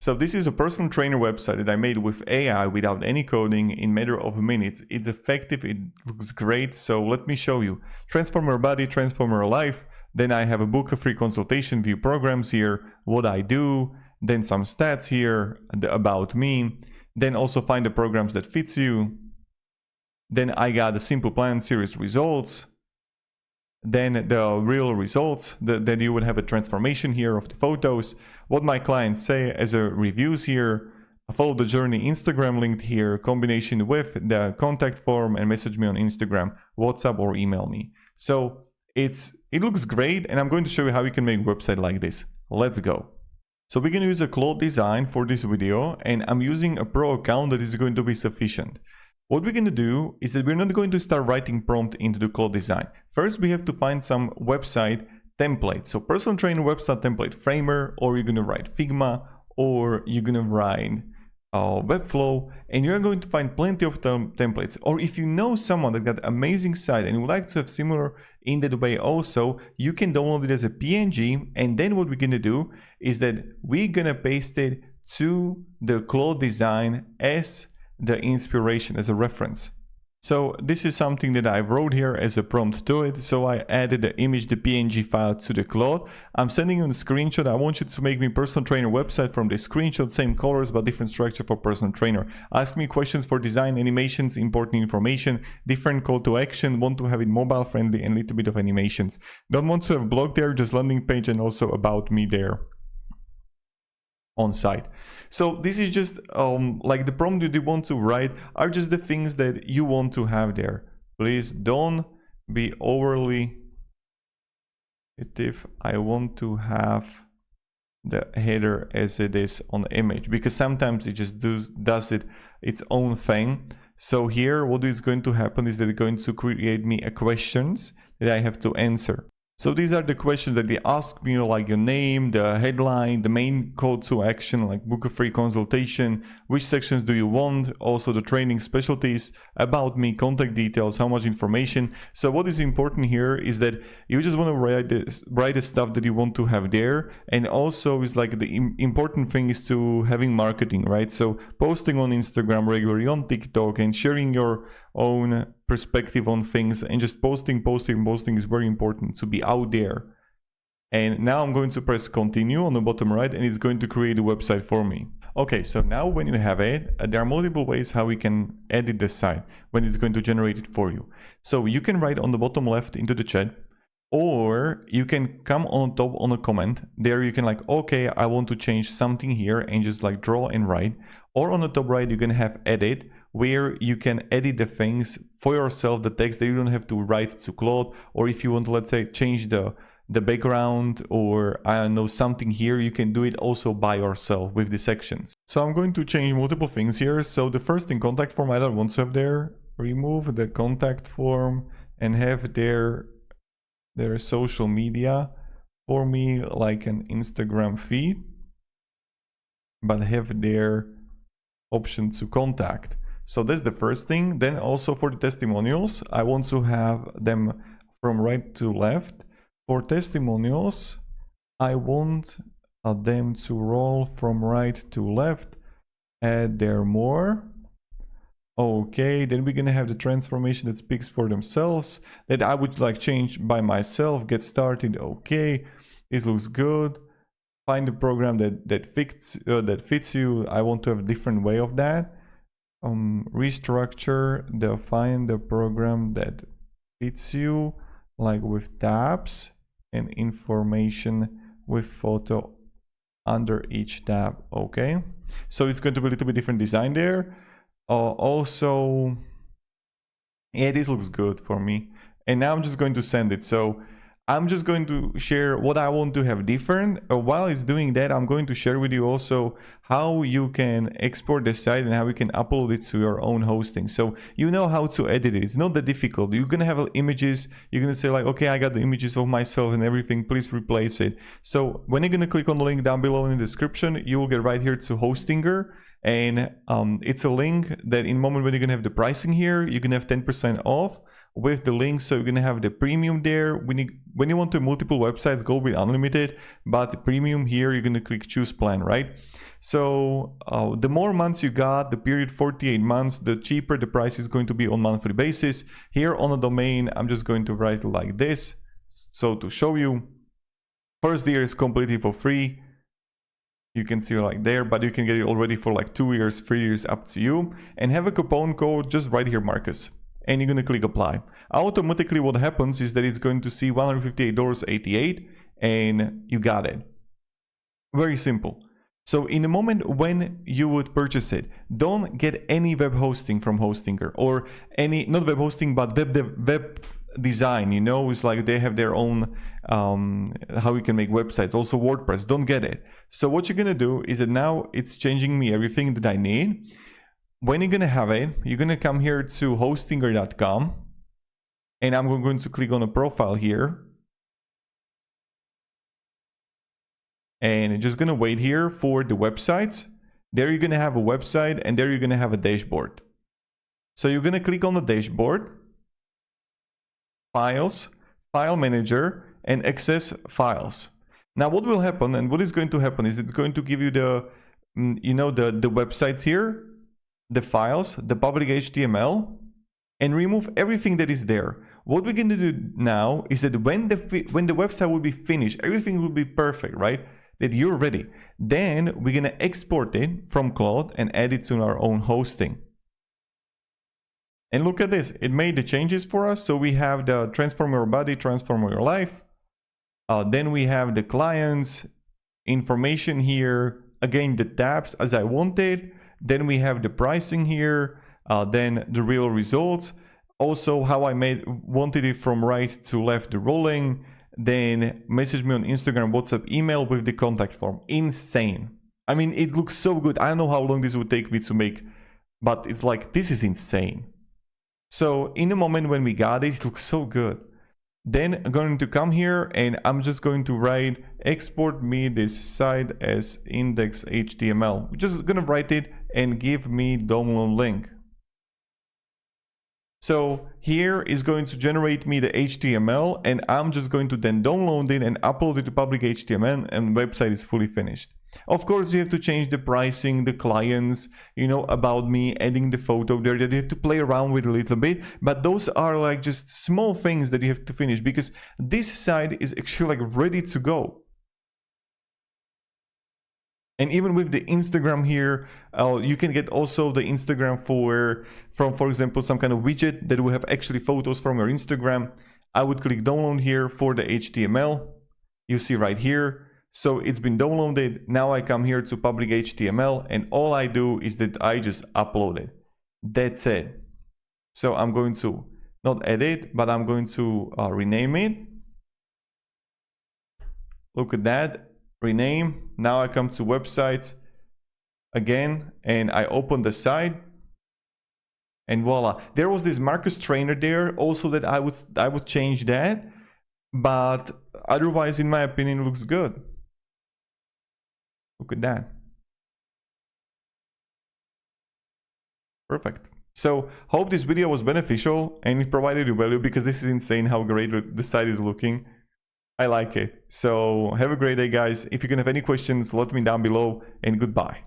So this is a personal trainer website that I made with AI without any coding in matter of minutes. It's effective, it looks great. So let me show you. Transform your body, transform your life. Then I have a book, a free consultation, view programs here, what I do, then some stats here, about me. Then also find the programs that fits you. Then I got a simple plan, series results. Then the real results, then you would have a transformation here of the photos, what my clients say as a reviews here, follow the journey Instagram linked here, combination with the contact form, and message me on Instagram, WhatsApp, or email me. So it looks great, and I'm going to show you how you can make a website like this. Let's go. So we're going to use a Claude Design for this video, and I'm using a pro account that is going to be sufficient. What we're going to do is that we're not going to start writing prompt into the Claude Design. First, we have to find some website template. So personal trainer website template Framer, or you're going to write Figma, or you're going to write Webflow, and you're going to find plenty of templates. Or if you know someone that got amazing site and would like to have similar in that way also, you can download it as a PNG, and then what we're going to do is that we're going to paste it to the Claude Design as the inspiration, as a reference. So this is something that I wrote here as a prompt to it. So I added the image, the PNG file to the Claude. I'm sending you a screenshot. I want you to make me personal trainer website from the screenshot, same colors but different structure for personal trainer. Ask me questions for design, animations, important information, different call to action, want to have it mobile friendly, and a little bit of animations. Don't want to have blog there, just landing page and also about me there on site. So this is just like the prompt that you want to write are just the things that you want to have there. Please don't be overly creative. I want to have the header as it is on the image, because sometimes it just does its own thing. So here what is going to happen is that it's going to create me a questions that I have to answer. So these are the questions that they ask me, like your name, the headline, the main call to action, like book a free consultation, which sections do you want, also the training specialties, about me, contact details, how much information. So what is important here is that you just want to write the stuff that you want to have there, and also is like the important thing is to having marketing, right? So posting on Instagram regularly, on TikTok, and sharing your own perspective on things, and just posting is very important to be out there. And now I'm going to press continue on the bottom right, and it's going to create a website for me. Okay, so now when you have it, there are multiple ways how we can edit the site when it's going to generate it for you. So you can write on the bottom left into the chat, or you can come on top on a comment. There you can like, okay, I want to change something here, and just like draw and write. Or on the top right, you can have edit, where you can edit the things for yourself, the text that you don't have to write to Claude. Or if you want to, let's say, change the background, or I don't know, something here, you can do it also by yourself with the sections. So I'm going to change multiple things here. So the first thing, contact form, I don't want to have there. Remove the contact form and have their social media for me, like an Instagram feed, but have their option to contact. So that's the first thing. Then also for the testimonials, I want to have them from right to left. For testimonials, I want them to roll from right to left. Add there more. Okay, then we're gonna have the transformation that speaks for themselves, that I would like change by myself. Get started. Okay, this looks good. Find the program that fits you. I want to have a different way of that. Restructure, define the program that fits you, like with tabs and information with photo under each tab. Okay, so it's going to be a little bit different design there. Also, yeah, this looks good for me. And now I'm just going to send it. So I'm just going to share what I want to have different. While it's doing that, I'm going to share with you also how you can export the site and how you can upload it to your own hosting. So you know how to edit it. It's not that difficult. You're going to have images. You're going to say like, okay, I got the images of myself and everything. Please replace it. So when you're going to click on the link down below in the description, you will get right here to Hostinger. And it's a link that in the moment when you're going to have the pricing here, you can have 10% off. with the link. So you're gonna have the premium there. When you want to multiple websites, go with unlimited, but the premium here, you're gonna click choose plan, right? So the more months you got, the period 48 months, the cheaper the price is going to be on monthly basis. Here on the domain, I'm just going to write it like this. So to show you, first year is completely for free. You can see like there, but you can get it already for like 2 years, 3 years, up to you. And have a coupon code just right here, Marcus. And you're gonna click apply. Automatically what happens is that it's going to see $158.88 and you got it. Very simple. So in the moment when you would purchase it, don't get any web hosting from Hostinger or any, not web hosting, but web design, you know, it's like they have their own how you can make websites, also WordPress. Don't get it. So what you're gonna do is that now it's changing me everything that I need. When you're gonna have it, you're gonna come here to hostinger.com and I'm going to click on the profile here and just gonna wait here for the websites. There you're gonna have a website and there you're gonna have a dashboard. So you're gonna click on the dashboard, files, file manager, and access files. Now what will happen and what is going to happen is it's going to give you the, you know, the websites here, the files, the public HTML, and remove everything that is there. What we're going to do now is that when the website will be finished, everything will be perfect, right? That you're ready. Then we're going to export it from Claude and add it to our own hosting. And look at this, it made the changes for us. So we have the transform your body, transform your life. Then we have the clients, information here, again the tabs as I wanted. Then we have the pricing here, then the real results. Also how I wanted it from right to left, the rolling. Then message me on Instagram, WhatsApp, email with the contact form. Insane. I mean, it looks so good. I don't know how long this would take me to make, but it's like, this is insane. So in the moment when we got it, it looks so good. Then I'm going to come here and I'm just going to write export me this site as index.html. I'm just gonna write it and give me download link. So here is going to generate me the HTML and I'm just going to then download it and upload it to public HTML and website is fully finished. Of course, you have to change the pricing, the clients, you know, about me, adding the photo there that you have to play around with a little bit. But those are like just small things that you have to finish because this site is actually like ready to go. And even with the Instagram here, you can get also the Instagram from, for example, some kind of widget that will have actually photos from your Instagram. I would click download here for the HTML. You see right here. So it's been downloaded. Now I come here to public HTML and all I do is that I just upload it. That's it. So I'm going to not edit, but I'm going to rename it. Look at that. Rename. Now I come to websites again and I open the site and voila. There was this Marcus Trainer there also that I would change that, but otherwise in my opinion it looks good. Look at that. Perfect. So hope this video was beneficial and it provided you value because this is insane how great the site is looking. I like it. So have a great day, guys. If you can have any questions, let me down below and goodbye.